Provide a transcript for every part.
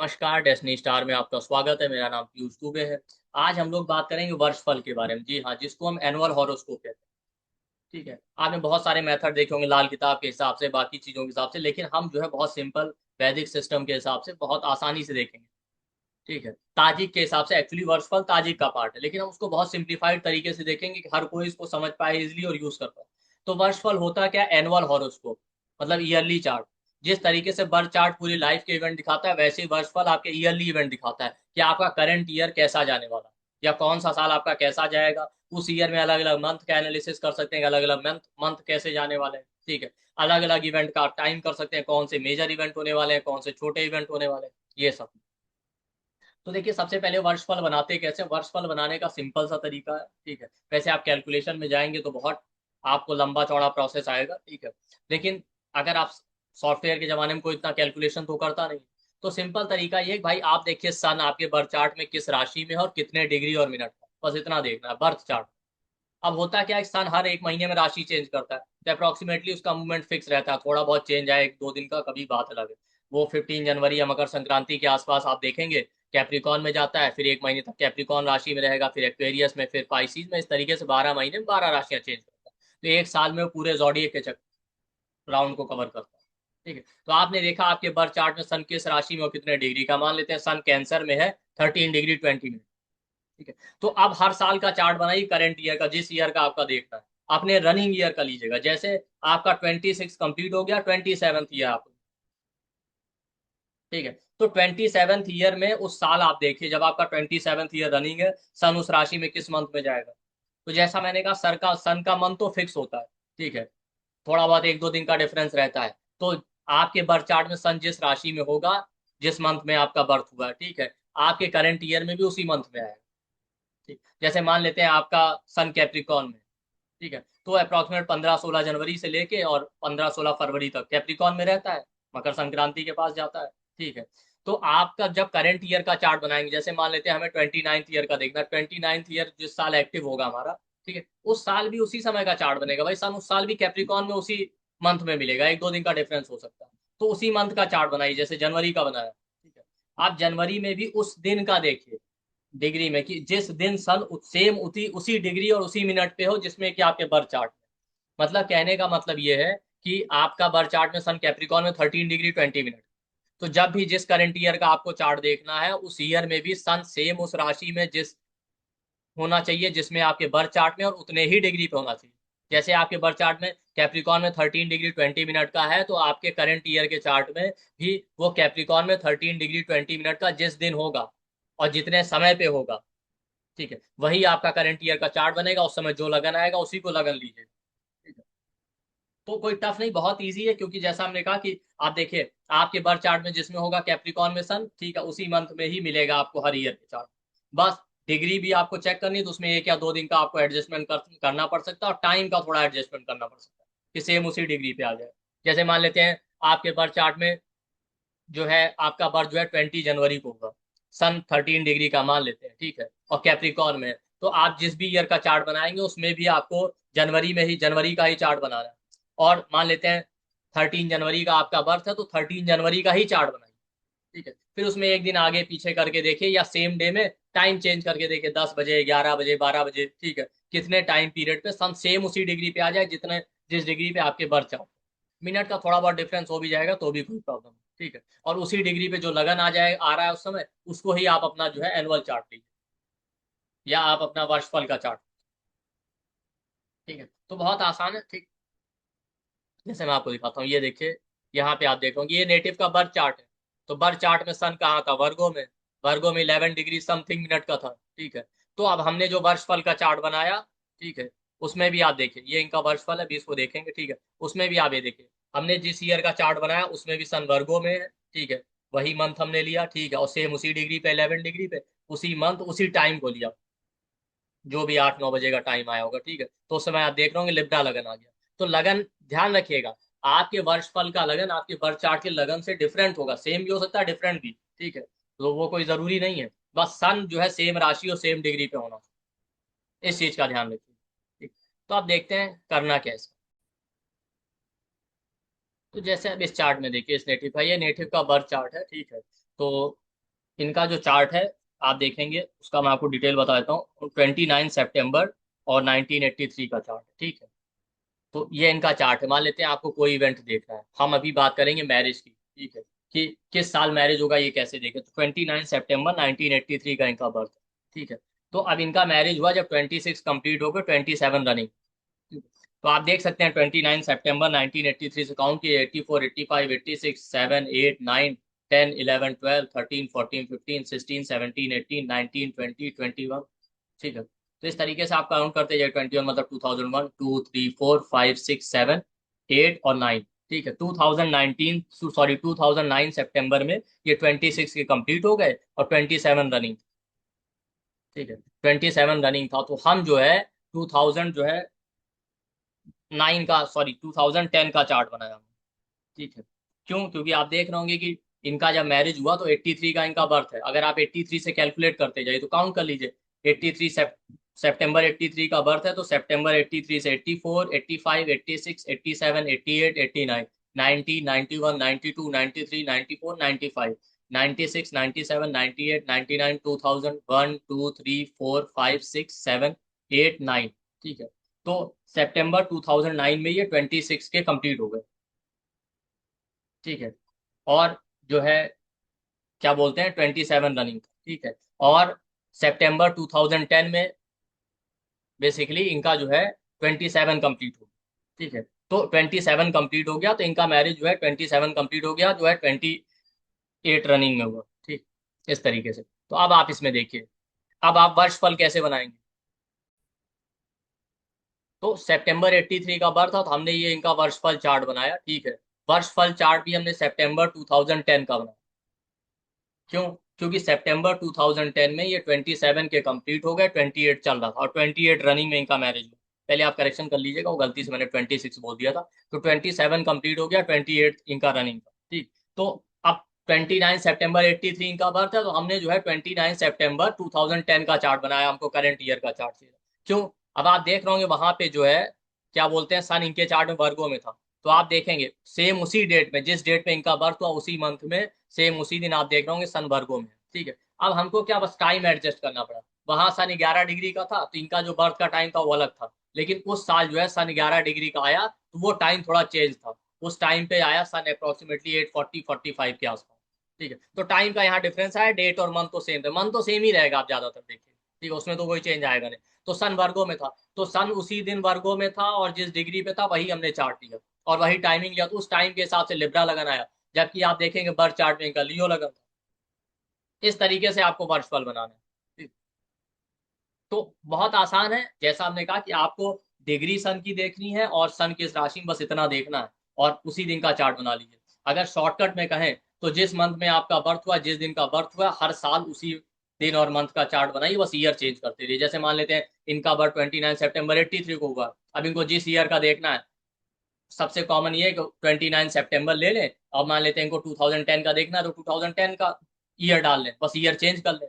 नमस्कार, destiny star में आपका स्वागत है। मेरा नाम पीयूष दुबे है। आज हम लोग बात करेंगे वर्षफल के बारे में। जी हाँ, जिसको हम एनुअल हॉरोस्कोप कहते हैं। ठीक है, आपने बहुत सारे मेथड देखे होंगे, लाल किताब के हिसाब से, बाकी चीजों के हिसाब से, लेकिन हम जो है बहुत सिंपल वैदिक सिस्टम के हिसाब से बहुत आसानी से देखेंगे। ठीक है, ताजिक के हिसाब से एक्चुअली वर्षफल ताजिक का पार्ट है, लेकिन हम उसको बहुत सिंप्लीफाइड तरीके से देखेंगे कि हर कोई इसको समझ पाए इजिली और यूज कर पाए। तो वर्षफल होता क्या? एनुअल हॉरोस्कोप मतलब ईयरली चार्ट। जिस तरीके से बर्थ चार्ट पूरी लाइफ के इवेंट दिखाता है, वैसे ही वर्षफल आपके ईयरली इवेंट दिखाता है कि आपका करंट ईयर कैसा जाने वाला है, या कौन सा साल आपका कैसा जाएगा। उस ईयर में अलग अलग मंथ का एनालिसिस कर सकते हैं, अलग अलग मंथ मंथ कैसे जाने वाले हैं। ठीक है, अलग अलग इवेंट का टाइम कर सकते हैं, कौन से मेजर इवेंट होने वाले हैं, कौन से छोटे इवेंट होने वाले हैं, ये सब। तो देखिए, सबसे पहले वर्षफल बनाते कैसे? वर्षफल बनाने का सिंपल सा तरीका है। ठीक है, वैसे आप कैलकुलेशन में जाएंगे तो बहुत आपको लंबा चौड़ा प्रोसेस आएगा। ठीक है, लेकिन अगर आप सॉफ्टवेयर के जमाने में कोई इतना कैलकुलेशन तो करता नहीं, तो सिंपल तरीका ये है कि भाई आप देखिए सन आपके बर्थ चार्ट में किस राशि में है और कितने डिग्री और मिनट का, बस इतना देखना है बर्थ चार्ट। अब होता क्या है, सन हर एक महीने में राशि चेंज करता है, तो अप्रोक्सीमेटली उसका मूवमेंट फिक्स रहता है। थोड़ा बहुत चेंज आए एक दो दिन का, कभी बात अलग है। वो 15 जनवरी या मकर संक्रांति के आसपास आप देखेंगे कैप्रिकॉन में जाता है, फिर एक महीने तक कैप्रिकॉन राशि में रहेगा, फिर एक्वेरियस में, फिर पाइसिस में। इस तरीके से 12 महीने में 12 राशियां चेंज करता है। तो एक साल में वो पूरे जोडिएक के चक्कर राउंड को कवर करता है। ठीक है, तो आपने देखा आपके बर्थ चार्ट में सन किस राशि में और कितने डिग्री का। मान लेते हैं सन कैंसर में है, 13 डिग्री 20 मिनट। ठीक है, तो अब हर साल का चार्ट बनाइए करंट ईयर का, जिस ईयर का आपका देखना है। आपने रनिंग ईयर का लीजिएगा, जैसे आपका 26 कंप्लीट हो गया, 27th ईयर आप। ठीक है, तो 27th ईयर में उस साल आप देखिए, जब आपका 27th ईयर रनिंग है, सन उस राशि में किस मंथ में जाएगा। तो जैसा मैंने कहा, सन का मंथ तो फिक्स होता है। ठीक है, थोड़ा बहुत एक दो दिन का डिफरेंस रहता है। तो आपके बर्थ चार्ट में सन जिस राशि में होगा, जिस मंथ में आपका बर्थ हुआ है, ठीक है, आपके करंट ईयर में भी उसी मंथ में आएगा। ठीक, जैसे मान लेते हैं आपका सन कैप्रिकॉन में। ठीक है, तो अप्रॉक्सीमेट 15-16 जनवरी से लेके और 15-16 फरवरी तक कैप्रिकॉन में रहता है, मकर संक्रांति के पास जाता है। ठीक है, तो आपका जब करंट ईयर का चार्ट बनाएंगे, जैसे मान लेते हैं हमें 29th ईयर का देखना है, 29th ईयर जिस साल एक्टिव होगा हमारा, ठीक है, उस साल भी उसी समय का चार्ट बनेगा भाई। सन उस साल भी कैप्रिकॉन में उसी मंथ में मिलेगा, एक दो दिन का डिफरेंस हो सकता है। तो उसी मंथ का चार्ट बनाइए, जैसे जनवरी का बनाया। ठीक है, आप जनवरी में भी उस दिन का देखिए डिग्री में, कि जिस दिन सन सेम उसी उसी डिग्री और उसी मिनट पे हो जिसमें कि आपके बर्थ चार्ट में। मतलब कहने का मतलब ये है कि आपका बर्थ चार्ट में सन कैप्रिकॉन में 13 डिग्री 20 मिनट। तो जब भी जिस करंट ईयर का आपको चार्ट देखना है, उस ईयर में भी सन सेम उस राशि में जिस होना चाहिए जिसमें आपके बर्थ चार्ट में, और उतने ही डिग्री पे होना चाहिए। जैसे आपके बर्थ चार्ट में कैप्रिकॉन में 13 डिग्री 20 मिनट का है, तो आपके करंट ईयर के चार्ट में भी वो कैप्रिकॉन में 13 डिग्री 20 मिनट का जिस दिन होगा और जितने समय पे होगा, ठीक है, वही आपका करंट ईयर का चार्ट बनेगा। उस समय जो लगन आएगा उसी को लगन लीजिए। ठीक है, तो कोई टफ नहीं, बहुत इजी है, क्योंकि जैसा हमने कहा कि आप देखिए आपके बर्थ चार्ट में जिसमें होगा कैप्रिकॉन में सन, ठीक है, उसी मंथ में ही मिलेगा आपको हर ईयर के चार्ट। बस डिग्री भी आपको चेक करनी है, तो उसमें एक या दो दिन का आपको एडजस्टमेंट करना पड़ सकता है, और टाइम का थोड़ा एडजस्टमेंट करना पड़ सकता है कि सेम उसी डिग्री पे आ जाए। जैसे मान लेते हैं आपके बर्थ चार्ट में जो है, आपका बर्थ जो है 20 जनवरी को होगा, सन 13 डिग्री का मान लेते हैं, ठीक है, और कैप्रिकॉन में है, तो आप जिस भी ईयर का चार्ट बनाएंगे उसमें भी आपको जनवरी में ही जनवरी का ही चार्ट बनाना है। और मान लेते हैं 13 जनवरी का आपका बर्थ है, तो 13 जनवरी का ही चार्ट बनाइए। ठीक है, फिर उसमें एक दिन आगे पीछे करके देखिए, या सेम डे में टाइम चेंज करके देखिए, 10 बजे, 11 बजे, 12 बजे। ठीक है, कितने टाइम पीरियड पे सन सेम उसी डिग्री पे आ जाए जितने जिस डिग्री पे आपके बर्थ चार्ट। मिनट का थोड़ा बहुत डिफरेंस हो भी जाएगा तो भी कोई प्रॉब्लम नहीं। ठीक है, और उसी डिग्री पे जो लगन आ रहा है उस समय, उसको ही आप अपना जो है एनुअल चार्ट लीजिए, या आप अपना वर्षफल का चार्ट। ठीक है, तो बहुत आसान है। ठीक, जैसे मैं आपको दिखाता हूँ, ये देखिए, यहाँ पे आप देखोगे ये नेटिव का बर्थ चार्ट है। तो बर्थ चार्ट में सन कहाँ था? वर्गो में। वर्गो में 11 डिग्री समथिंग मिनट का था। ठीक है, तो अब हमने जो वर्षफल का चार्ट बनाया, ठीक है, उसमें भी आप देखिए, ये इनका वर्षफल है, 20 को देखेंगे। ठीक है, उसमें भी आप ये देखिए, हमने जिस ईयर का चार्ट बनाया उसमें भी सन वर्गो में है। ठीक है, वही मंथ हमने लिया। ठीक है, और सेम उसी डिग्री पे, 11 डिग्री पे, उसी मंथ उसी टाइम को लिया, जो भी 8-9 बजे का टाइम आया होगा। ठीक है, तो उस समय आप देख रहे होंगे लिब्रा लगन आ गया। तो लगन, ध्यान रखिएगा, आपके वर्षफल का लगन आपके बर्थ चार्ट के लगन से डिफरेंट होगा, सेम भी हो सकता है, डिफरेंट भी। ठीक है, तो वो कोई जरूरी नहीं है, बस सन जो है सेम राशि और सेम डिग्री पे होना, इस चीज का ध्यान रखिए। ठीक, तो आप देखते हैं करना कैसे। तो जैसे अब इस चार्ट में देखिए, इस नेटिव का, ये नेटिव का बर्थ चार्ट है। ठीक है, तो इनका जो चार्ट है आप देखेंगे, उसका मैं आपको डिटेल बता देता हूँ। 29 सितंबर और 1983 का चार्ट, ठीक है। तो ये इनका चार्ट है। मान लेते हैं आपको कोई इवेंट देखना है, हम अभी बात करेंगे मैरिज की, ठीक है, कि किस साल मैरिज होगा ये कैसे देखें। तो 29 सितंबर 1983 का इनका बर्थ है, ठीक है। तो अब इनका मैरिज हुआ जब 26 कंप्लीट हो गए, 27 रनिंग। तो आप देख सकते हैं 29 सितंबर 1983 से काउंट किए, 84, 85, 86, 7, 8, 9, 10, 11, 12, 13, 14, 15, 16, 17, 18, 19, 20, 21, ठीक है। तो इस तरीके से आप काउंट करते जाइए। 21 मतलब 2001, 2, 3, 4, 5, 6, 7, 8 और 9, ठीक है। 2019 सॉरी 2009 सितंबर में ये 26 के कंप्लीट हो गए और 27 रनिंग, ठीक है। 27 रनिंग था। तो हम जो है 2000 जो है 9 का सॉरी 2010 का चार्ट बनाया हमने, ठीक है। क्यों? क्योंकि आप देख रहे होंगे कि इनका जब मैरिज हुआ तो 83 का इनका बर्थ है। अगर आप 83 से कैलकुलेट करते जाइए तो काउंट कर लीजिए। 83 सितंबर 83 का बर्थ है, तो सितंबर 83 से 84, 85, 86, 87, 88, 89, 90, 91, 92, 93, 94, 95, 96, 97, 98, 99, 2000, 1, 2, 3, 4, 5, 6, 7, 8, 9, ठीक है। तो सितंबर 2009 में ये 26 के कंप्लीट हो गए, ठीक है। और जो है क्या बोलते हैं 27 रनिंग, ठीक है। और सितंबर 2010 में बेसिकली इनका जो है 27 कंप्लीट हो, ठीक है। तो 27 कंप्लीट हो गया तो इनका मैरिज जो है 27 कंप्लीट हो गया, जो है 28 रनिंग में हुआ, ठीक। इस तरीके से। तो अब आप इसमें देखिए, अब आप वर्षफल कैसे बनाएंगे। तो सितंबर 83 का बर्थ था, तो हमने ये इनका वर्षफल चार्ट बनाया, ठीक है। वर्षफल चार्ट भी हमने सितंबर 2010 का बनाया। क्यों? क्योंकि सितंबर 2010 में ये 27 के कंप्लीट हो गए, 28 चल रहा था और 28 रनिंग में इनका मैरिज हुआ। पहले आप करेक्शन कर लीजिएगा, वो गलती से मैंने 26 बोल दिया था। तो 27 कंप्लीट हो गया, 28 इनका रनिंग था, ठीक। तो अब 29 सितंबर 83 इनका बर्थ है, तो हमने जो है 29 सितंबर 2010 का चार्ट बनाया, हमको करंट ईयर का चार्ट चाहिए। क्यों? अब आप देख रहे होंगे वहां पे जो है क्या बोलते हैं, सन इनके चार्ट में वर्गों में था। तो आप देखेंगे सेम उसी डेट में, जिस डेट पे इनका बर्थ हुआ उसी मंथ में, सेम उसी दिन आप देख रहे होंगे सन वर्गो में, ठीक है। अब हमको क्या बस टाइम एडजस्ट करना पड़ा। वहां सन 11 डिग्री का था, तो इनका जो बर्थ का टाइम था वो अलग था। लेकिन उस साल जो है सन 11 डिग्री का आया, तो वो टाइम थोड़ा चेंज था। उस टाइम पे आया सन अप्रोक्सीमेटली 840-45 के आसपास, ठीक है। तो टाइम का यहाँ डिफरेंस है, डेट और मंथ तो सेम है, मंथ तो सेम ही रहेगा आप ज्यादातर देखिए, ठीक है, उसमें तो कोई चेंज आएगा नहीं। तो सन वर्गो में था, तो सन उसी दिन वर्गो में था और जिस डिग्री पे था वही हमने चार्ट लिया और वही टाइमिंग लिया, तो उस टाइम के हिसाब से लिब्रा लगन आया। जबकि आप देखेंगे बर्थ चार्ट में इनका लियो लगन था। इस तरीके से आपको वर्चुअल बनाना है। तो बहुत आसान है, जैसा हमने कहा कि आपको डिग्री सन की देखनी है और सन किस राशि में, बस इतना देखना है और उसी दिन का चार्ट बना लीजिए। अगर शॉर्टकट में कहें तो जिस मंथ में आपका बर्थ हुआ, जिस दिन का बर्थ हुआ, हर साल उसी दिन और मंथ का चार्ट बनाइए, बस ईयर चेंज करते रहिए। जैसे मान लेते हैं इनका बर्थ 29 सितंबर 83 को हुआ, अब इनको जिस ईयर का देखना है, सबसे कॉमन ये है कि 29 सितंबर ले लें। और मान लेते हैं इनको 2010 का देखना है तो 2010 का ईयर डाल लें, बस ईयर चेंज कर लें,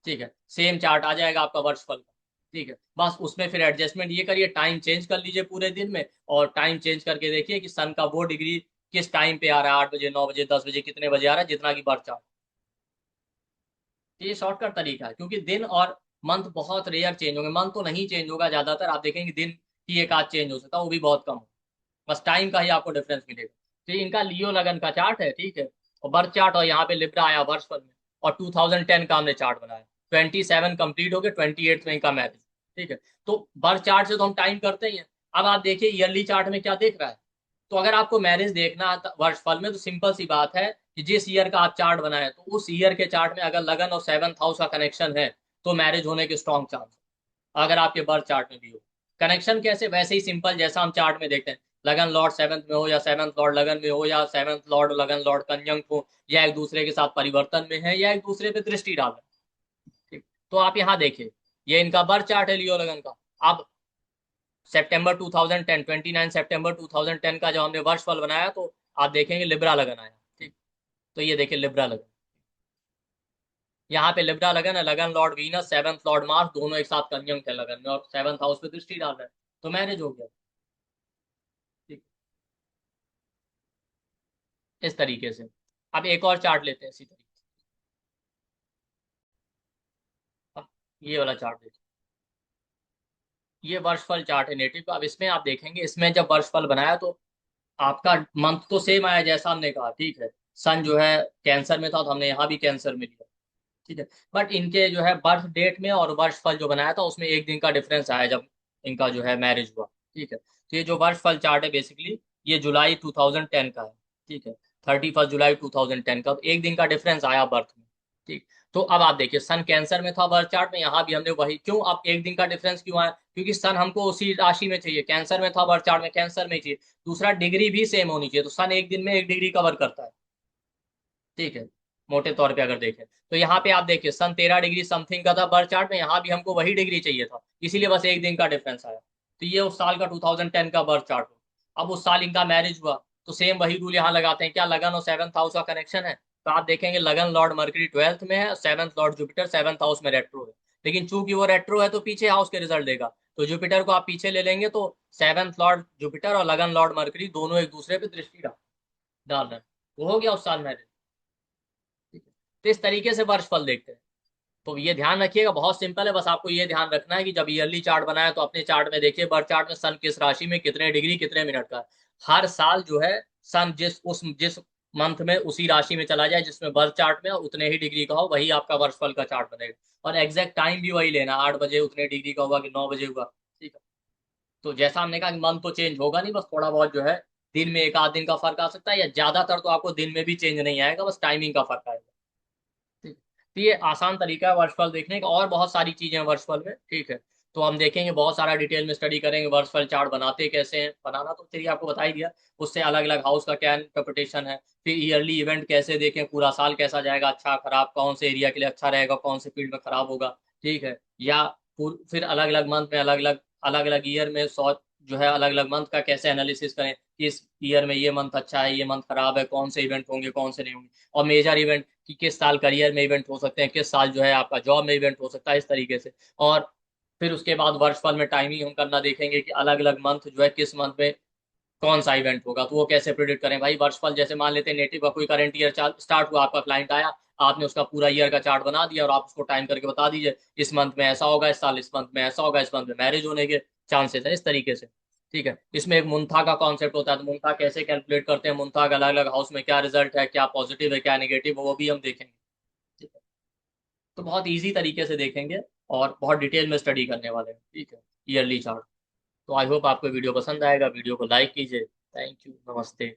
ठीक है। सेम चार्ट आ जाएगा आपका वर्षफल का, ठीक है। बस उसमें फिर एडजस्टमेंट ये करिए, टाइम चेंज कर लीजिए पूरे दिन में, और टाइम चेंज करके देखिए कि सन का वो डिग्री किस टाइम पे आ रहा है, 8 बजे, 9 बजे, 10 बजे, कितने बजे आ रहा है, जितना की बर्थ चार्ट। ये शॉर्टकट तरीका है, क्योंकि दिन और मंथ बहुत रेयर चेंज होंगे, मंथ तो नहीं चेंज होगा ज्यादातर, आप देखेंगे दिन ही एक आध चेंज हो सकता है, वो भी बहुत कम हो। बस टाइम का ही आपको डिफरेंस मिलेगा। तो ये इनका लियो लगन का चार्ट है, ठीक है। और बर्थ चार्ट, और यहाँ पे लिब्रा आया वर्षफल में। और 2010 का हमने चार्ट बनाया। 27 कंप्लीट हो गए, 28 में इनका मैरिज, ठीक है। तो बर्थ चार्ट से तो हम टाइम करते ही हैं। अब आप देखिए ईयरली चार्ट में क्या देख रहा है। तो अगर आपको मैरिज देखना है वर्षफल में, तो सिंपल सी बात है कि जिस ईयर का आप चार्ट बनाए तो उस ईयर के चार्ट में अगर लगन और 7th हाउस का कनेक्शन है, तो मैरिज होने के स्ट्रॉन्ग चांस, अगर आपके बर्थ चार्ट में भी हो। कनेक्शन कैसे? वैसे ही सिंपल, जैसा हम चार्ट में देखते हैं, लगन लॉर्ड 7th में हो, या 7th लॉर्ड लगन में हो, या 7th लॉर्ड लगन लॉर्ड कंजंक्ट हो, या एक दूसरे के साथ परिवर्तन में है, या एक दूसरे पे दृष्टि डाल रहे हैं, ठीक। तो आप यहाँ देखिए, ये इनका बर्थ चार्ट है लियो लगन का। अब सितंबर 2010, 29 सितंबर 2010 का जब हमने वर्षफल बनाया, तो आप देखेंगे लिब्रा लगन आया, ठीक। तो ये देखिए लिब्रा लगन, यहाँ पे लिब्रा लगन है, लगन Lord Venus, 7th Lord Mars, दोनों एक साथ कंजंक्ट है लगन में और 7th हाउस पे दृष्टि डाल रहे हैं, तो मैरिज हो गया, ठीक। इस तरीके से। अब एक और चार्ट लेते हैं इसी तरीके से। ये वाला चार्ट देखिए, ये वर्षफल चार्ट है नेटिव का। अब इसमें आप देखेंगे, इसमें जब वर्षफल बनाया तो आपका मंथ तो सेम आया जैसा हमने कहा, ठीक है। सन जो है कैंसर में था तो हमने यहाँ भी कैंसर में लिया, ठीक है। बट इनके जो है बर्थ डेट में और वर्षफल जो बनाया था उसमें एक दिन का डिफरेंस आया जब इनका जो है मैरिज हुआ, ठीक है। तो ये जो वर्षफल चार्ट है बेसिकली ये जुलाई 2010 का है, ठीक है। 31 जुलाई 2010 का, तो एक दिन का डिफरेंस आया बर्थ में, ठीक। तो अब आप देखिए सन कैंसर में था बर्थ चार्ट में, यहाँ भी हमने वही, क्यों अब एक दिन का डिफरेंस क्यों आया? क्योंकि सन हमको उसी राशि में चाहिए, कैंसर में था बर्थ चार्ट में, कैंसर में ही चाहिए। दूसरा डिग्री भी सेम होनी चाहिए, तो सन एक दिन में 1 डिग्री कवर करता है, ठीक है। मोटे तौर पे अगर देखें तो यहाँ पे आप देखिए सन 13 डिग्री समथिंग का था बर्थ चार्ट में, यहाँ भी हमको वही डिग्री चाहिए था, इसीलिए बस एक दिन का डिफरेंस आया। तो ये उस साल का 2010 का बर्थ चार्ट हो। अब उस साल इनका मैरिज हुआ तो सेम वही रूल यहाँ लगाते हैं, क्या लगन और सेवंथ हाउस का कनेक्शन है। तो आप देखेंगे लगन लॉर्ड मर्करी 12th में है, seventh Lord Jupiter 7th house में रेट्रो है। लेकिन चूंकि वो रेट्रो है तो पीछे हाउस के रिजल्ट देगा, तो जुपिटर को आप पीछे ले लेंगे तो सेवंथ लॉर्ड जुपिटर और लगन लॉर्ड मर्करी दोनों एक दूसरे पे दृष्टि डाल रहे हैं। वो हो गया उस साल मैरिज, ठीक है। तो इस तरीके से वर्षफल देखते हैं। तो ये ध्यान रखिएगा, बहुत सिंपल है, बस आपको ये ध्यान रखना है कि जब ईयरली चार्ट बनाए तो अपने चार्ट में देखिए बर्थ चार्ट में सन किस राशि में कितने डिग्री कितने मिनट का है। हर साल जो है सन जिस मंथ में उसी राशि में चला जाए जिसमें बर्थ चार्ट में और उतने ही डिग्री का हो, वही आपका वर्षफल का चार्ट बनेगा। और एग्जैक्ट टाइम भी वही लेना, 8 बजे उतने डिग्री का हुआ कि 9 बजे हुआ, ठीक है। तो जैसा हमने कहा कि मंथ तो चेंज होगा नहीं, बस थोड़ा बहुत जो है दिन में एक आध दिन का फर्क आ सकता है, या ज्यादातर तो आपको दिन में भी चेंज नहीं आएगा, बस टाइमिंग का फर्क आएगा, ठीक। तो ये आसान तरीका है वर्षफल देखने का, और बहुत सारी चीजें हैं वर्षफल में, ठीक है। तो हम देखेंगे, बहुत सारा डिटेल में स्टडी करेंगे वर्षफल चार्ट बनाते कैसे हैं, बनाना तो चलिए आपको बता ही दिया। उससे अलग अलग हाउस का क्या इंटरप्रिटेशन है, फिर ईयरली इवेंट कैसे देखें, पूरा साल कैसा जाएगा, अच्छा खराब, कौन से एरिया के लिए अच्छा रहेगा, कौन से फील्ड में खराब होगा, ठीक है। या फिर अलग अलग मंथ में अलग अलग ईयर में जो है अलग अलग मंथ का कैसे एनालिसिस करें कि इस ईयर में ये मंथ अच्छा है ये मंथ खराब है, कौन से इवेंट होंगे कौन से नहीं होंगे। और मेजर इवेंट कि किस साल करियर में इवेंट हो सकते हैं, किस साल जो है आपका जॉब में इवेंट हो सकता है, इस तरीके से। और फिर उसके बाद वर्षफल में टाइमिंग हम करना देखेंगे कि अलग अलग मंथ जो है किस मंथ में कौन सा इवेंट होगा, तो वो कैसे प्रिडिक्ट करें भाई। वर्षफल जैसे मान लेते हैं नेटिव का कोई करंट ईयर स्टार्ट हुआ, आपका क्लाइंट आया, आपने उसका पूरा ईयर का चार्ट बना दिया और आप उसको टाइम करके बता दीजिए इस मंथ में ऐसा होगा, इस साल इस मंथ में ऐसा होगा, इस मंथ में मैरिज होने के चांसेस है, इस तरीके से, ठीक है। इसमें एक मुंथा का कॉन्सेप्ट होता है, तो मुंथा कैसे कैलकुलेट करते हैं, मुंथा का अलग अलग हाउस में क्या रिजल्ट है, क्या पॉजिटिव है क्या नेगेटिव, वो भी हम देखेंगे, ठीक है। तो बहुत इजी तरीके से देखेंगे और बहुत डिटेल में स्टडी करने वाले हैं, ठीक है, ईयरली चार्ट। तो आई होप आपको वीडियो पसंद आएगा, वीडियो को लाइक कीजिए। थैंक यू, नमस्ते।